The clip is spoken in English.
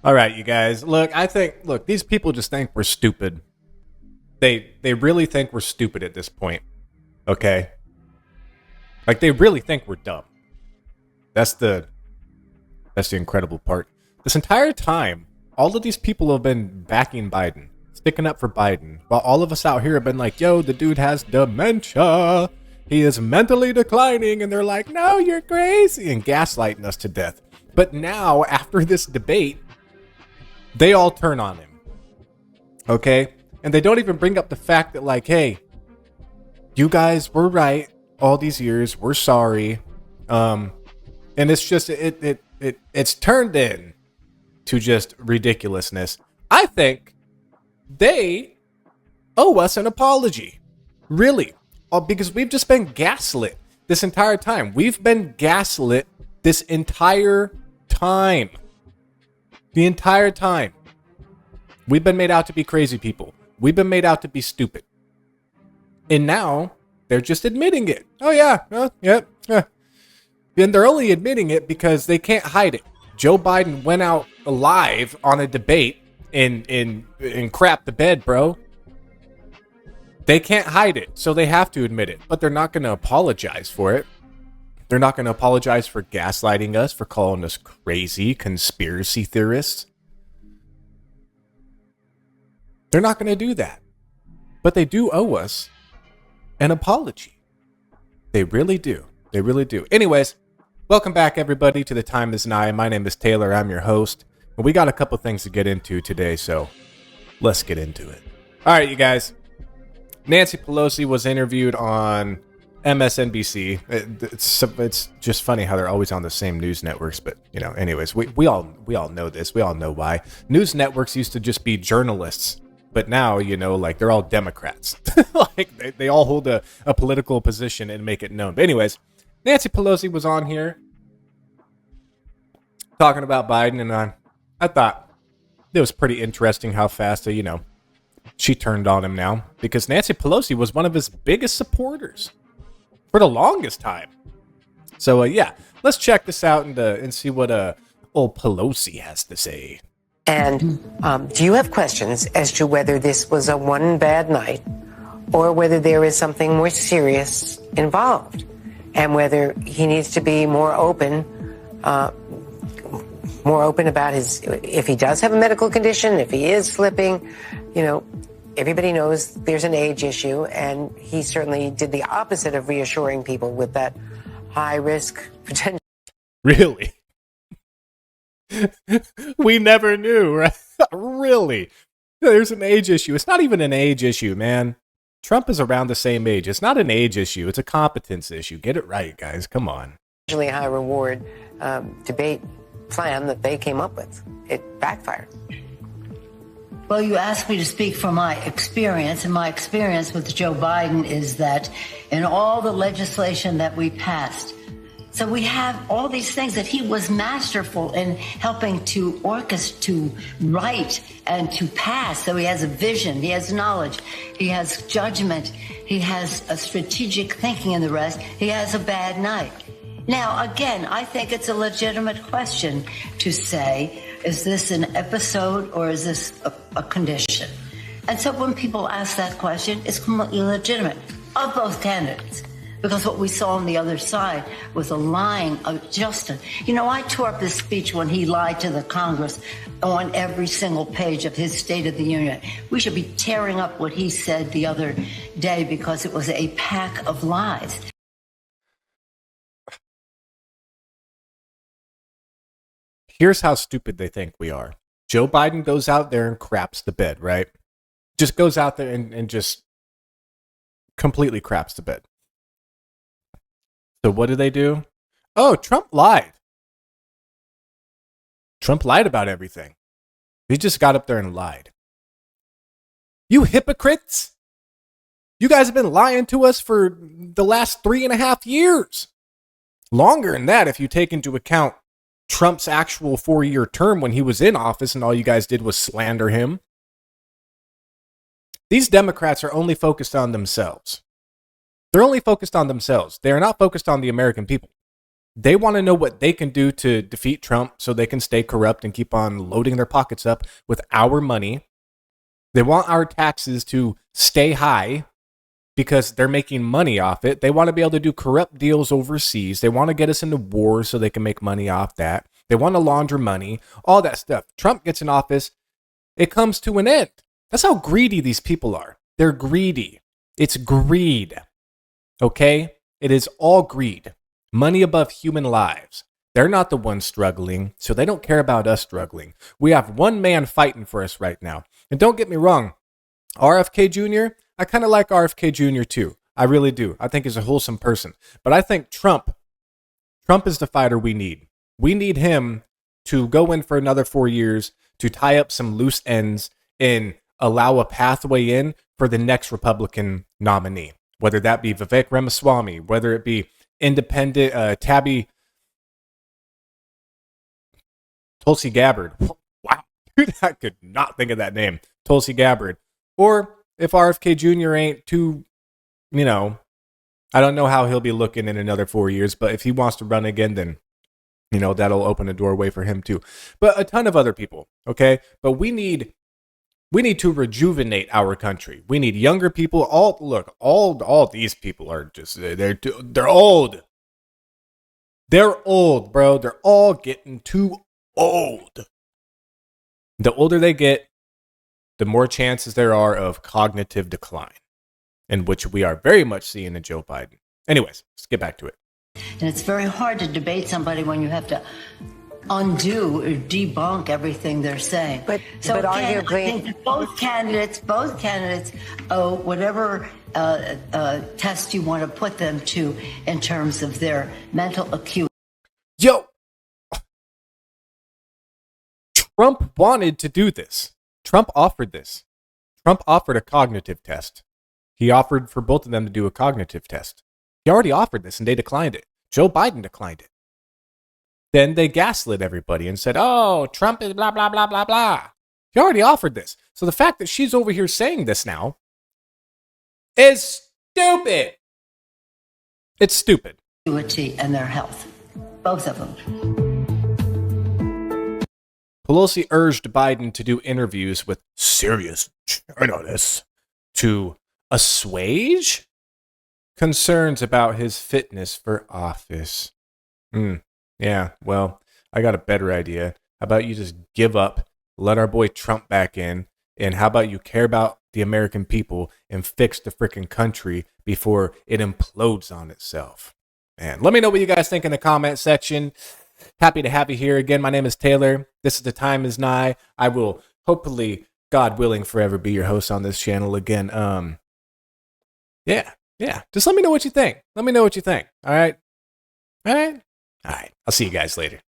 All right, you guys. Look, these people just think we're stupid. They really think we're stupid at this point. Okay? Like they really think we're dumb. That's the incredible part. This entire time, all of these people have been backing Biden, sticking up for Biden, while all of us out here have been like, "Yo, the dude has dementia. He is mentally declining," and they're like, "No, you're crazy," and gaslighting us to death. But now, after this debate, they all turn on him. Okay? And they don't even bring up the fact that, like, hey, you guys were right all these years. We're sorry. And it's just, it's turned in to just ridiculousness. I think they owe us an apology. Really. Because we've just been gaslit this entire time. We've been gaslit this entire time. The entire time. We've been made out to be crazy people. We've been made out to be stupid. And now they're just admitting it. Oh yeah, yep. And they're only admitting it because they can't hide it. Joe Biden went out live on a debate and crapped the bed, bro. They can't hide it, so they have to admit it. But they're not going to apologize for it. They're not going to apologize for gaslighting us, for calling us crazy conspiracy theorists. They're not going to do that. But they do owe us an apology. They really do. They really do. Anyways, welcome back, everybody, to The Time Is Nigh. My name is Taylor. I'm your host. And we got a couple things to get into today, so let's get into it. All right, you guys. Nancy Pelosi was interviewed on MSNBC. It's just funny how they're always on the same news networks, but anyways, we all know this. We all know why. News networks used to just be journalists, but now like they're all Democrats. Like they all hold a political position and make it known. But anyways, Nancy Pelosi was on here talking about Biden, and I thought it was pretty interesting how fast she turned on him now, because Nancy Pelosi was one of his biggest supporters for the longest time. So yeah, let's check this out and see what old Pelosi has to say. And do you have questions as to whether this was a one bad night or whether there is something more serious involved, and whether he needs to be more open about if he does have a medical condition, if he is slipping? Everybody knows there's an age issue, and he certainly did the opposite of reassuring people with that high risk potential. Really? We never knew, right? Really? There's an age issue. It's not even an age issue, man. Trump is around the same age. It's not an age issue. It's a competence issue. Get it right, guys. Come on. Really high reward debate plan that they came up with. It backfired. Well, you asked me to speak from my experience, and my experience with Joe Biden is that in all the legislation that we passed, so we have all these things that he was masterful in helping to orchestrate, to write, and to pass. So he has a vision, he has knowledge, he has judgment, he has a strategic thinking, and the rest. He has a bad night. Now, again, I think it's a legitimate question to say, is this an episode or is this a condition? And so when people ask that question, it's completely legitimate of both candidates. Because what we saw on the other side was a lying of Justin. I tore up his speech when he lied to the Congress on every single page of his State of the Union. We should be tearing up what he said the other day because it was a pack of lies. Here's how stupid they think we are. Joe Biden goes out there and craps the bed, right? Just goes out there and just completely craps the bed. So what do? Oh, Trump lied. Trump lied about everything. He just got up there and lied. You hypocrites! You guys have been lying to us for the last 3.5 years. Longer than that if you take into account Trump's actual 4-year term when he was in office and all you guys did was slander him. These Democrats are only focused on themselves. They're only focused on themselves. They are not focused on the American people. They want to know what they can do to defeat Trump so they can stay corrupt and keep on loading their pockets up with our money. They want our taxes to stay high because they're making money off it. They want to be able to do corrupt deals overseas. They want to get us into wars so they can make money off that. They want to launder money, all that stuff. Trump gets in office, it comes to an end. That's how greedy these people are. They're greedy. It's greed. Okay? It is all greed. Money above human lives. They're not the ones struggling, so they don't care about us struggling. We have one man fighting for us right now. And don't get me wrong, RFK Jr., I kind of like RFK Jr. too. I really do. I think he's a wholesome person. But I think Trump is the fighter we need. We need him to go in for another 4 years, to tie up some loose ends and allow a pathway in for the next Republican nominee. Whether that be Vivek Ramaswamy, whether it be independent Tabby Tulsi Gabbard. Wow, dude, I could not think of that name. Tulsi Gabbard. Or if RFK Jr. ain't too, I don't know how he'll be looking in another 4 years, but if he wants to run again, then, that'll open a doorway for him too. But a ton of other people, okay? But we need to rejuvenate our country. We need younger people. All these people are just, they're old. They're old, bro. They're all getting too old. The older they get, the more chances there are of cognitive decline, in which we are very much seeing in Joe Biden. Anyways, let's get back to it. And it's very hard to debate somebody when you have to undo or debunk everything they're saying. But again, arguably, I think that both candidates owe whatever test you want to put them to in terms of their mental acuity. Yo, Trump wanted to do this. Trump offered this. Trump offered a cognitive test. He offered for both of them to do a cognitive test. He already offered this and they declined it. Joe Biden declined it. Then they gaslit everybody and said, oh, Trump is blah, blah, blah, blah, blah. He already offered this. So the fact that she's over here saying this now is stupid. It's stupid. And their health. Both of them. Pelosi urged Biden to do interviews with serious journalists to assuage concerns about his fitness for office. Yeah, well, I got a better idea. How about you just give up, let our boy Trump back in, and how about you care about the American people and fix the freaking country before it implodes on itself? Man, let me know what you guys think in the comment section. Happy to have you here again. My name is Taylor. This is The Time Is Nigh. I will hopefully, God willing, forever be your host on this channel again. Yeah. Just let me know what you think. All right. I'll see you guys later.